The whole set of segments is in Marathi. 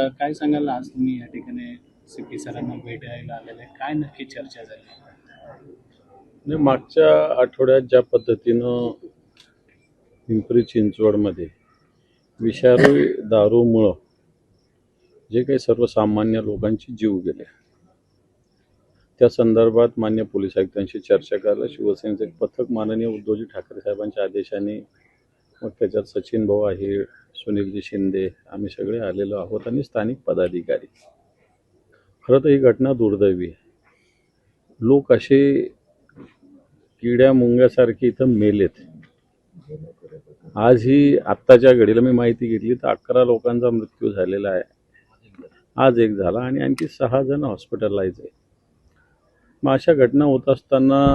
काय सांगाल, आज तुम्ही या ठिकाणी CP सरांना भेटायला आलेले, काय नक्की चर्चा झाली? म्हणजे मागच्या आठवड्यात ज्या पद्धतीनं पिंपरी चिंचवडमध्ये विषारी दारूमुळं जे काही सर्वसामान्य लोकांचे जीव गेले, त्या संदर्भात मान्य पोलीस आयुक्तांशी चर्चा करायला शिवसेनेचं एक पथक माननीय उद्धवजी ठाकरे साहेबांच्या आदेशाने, मग त्याच्यात सचिन भाऊ आहे, सुनीलजी शिंदे, आम्ही सगळे आलेलो आहोत आणि स्थानिक पदाधिकारी. खरं तर ही घटना दुर्दैवी आहे. लोक असे किड्या मुंग्यासारखे इथं मेलेत. आज ही आत्ताच्या घडीला मी माहिती घेतली तर 11 लोकांचा मृत्यू झालेला आहे. आज एक झाला आणि आणखी 6 जण हॉस्पिटलाइज आहे. मग अशा घटना होत असताना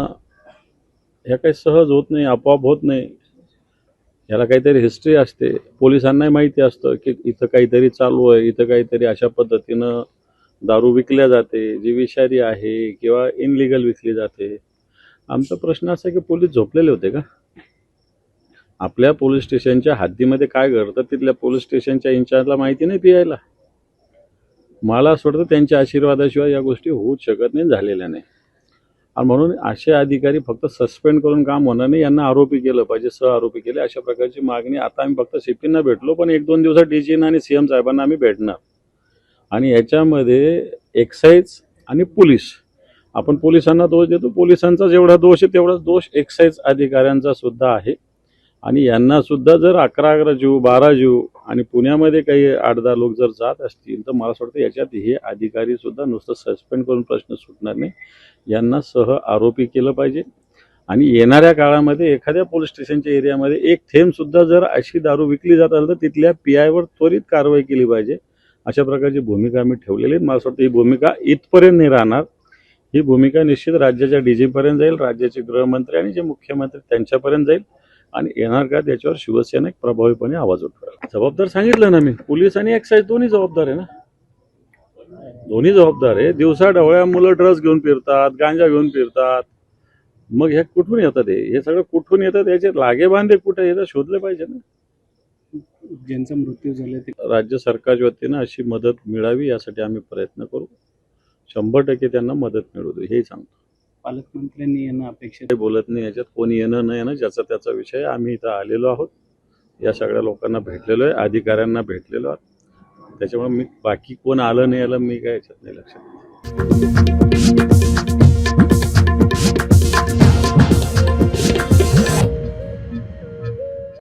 ह्या काही सहज होत नाही, आपोआप होत नाही. याला काहीतरी हिस्ट्री असते. पोलिसांनाही माहिती असतं की इथं काहीतरी चालू आहे, इथं काहीतरी अशा पद्धतीनं दारू विकल्या जाते जी विषारी आहे किंवा इनलिगल विकली जाते. आमचा प्रश्न असा आहे की पोलीस झोपलेले होते का? आपल्या पोलीस स्टेशनच्या हद्दीमध्ये काय घडतं तिथल्या पोलीस स्टेशनच्या इन्चार्जला माहिती नाही पियायला? मला असं वाटतं त्यांच्या आशीर्वादाशिवाय या गोष्टी होऊच शकत नाही, झालेल्या नाही. आणि म्हणून असे अधिकारी फक्त सस्पेंड करून काम होणार नाही, यांना आरोपी केलं पाहिजे, आरोपी केले, अशा प्रकारची मागणी. आता आम्ही फक्त CPंना भेटलो, पण 1-2 दिवसात DGंना आणि CM साहेबांना आम्ही भेटणार. आणि याच्यामध्ये एक्साईज आणि पोलीस, आपण पोलिसांना दोष देतो, पोलिसांचा जेवढा दोष आहे तेवढाच दोष एक्साईज अधिकाऱ्यांचा सुद्धा आहे. आणि यांना सुद्धा जर 11 जीव 12 जीव आणि पुण्यामध्ये काही 8-10 लोक जर जात असतील तर मला असं वाटतं याच्यात हे अधिकारी सुद्धा नुसतं सस्पेंड करून प्रश्न सुटणार नाही. यांना आरोपी केलं पाहिजे. आणि येणाऱ्या काळामध्ये एखाद्या पोलीस स्टेशनच्या एरियामध्ये एक थेंब सुद्धा जर अशी दारू विकली जात असेल तर तिथल्या PIवर त्वरित कारवाई केली पाहिजे. अशा प्रकारची भूमिका आम्ही ठेवलेली आहे. मला असं वाटतं ही भूमिका इथपर्यंत नाही राहणार. ही भूमिका निश्चित राज्याच्या DGपर्यंत जाईल, राज्याचे गृहमंत्री आणि जे मुख्यमंत्री त्यांच्यापर्यंत जाईल. आणि येणार का त्याच्यावर शिवसेना एक प्रभावीपणे आवाज उठवेल. जबाबदार सांगितलं ना मी, पोलीस आणि एक्साईज दोन्ही जबाबदार आहे ना, दोन्ही जबाबदार आहे. दिवसा ढवळ्या मुलं ड्रग्स घेऊन फिरतात, गांजा घेऊन फिरतात. मग हे कुठून येतात? हे सगळं कुठून येतात? याचे लागेबांधे कुठे हे तर शोधले पाहिजे ना. ज्यांचा मृत्यू झाला ते राज्य सरकारच्या वतीनं अशी मदत मिळावी यासाठी आम्ही प्रयत्न करू. 100% त्यांना मदत मिळू दे हे सांगतो. पालकमंत्र्यांनी यांना अपेक्षित बोलत नाही, याच्यात कोणी येणं न येणं ज्याचा त्याचा विषय. आम्ही इथं आलेलो आहोत, या सगळ्या लोकांना भेटलेलो आहे, अधिकाऱ्यांना भेटलेलो आहोत. त्याच्यामुळे मी बाकी कोण आलं नाही आलं मी काय याच्यात नाही लक्षात.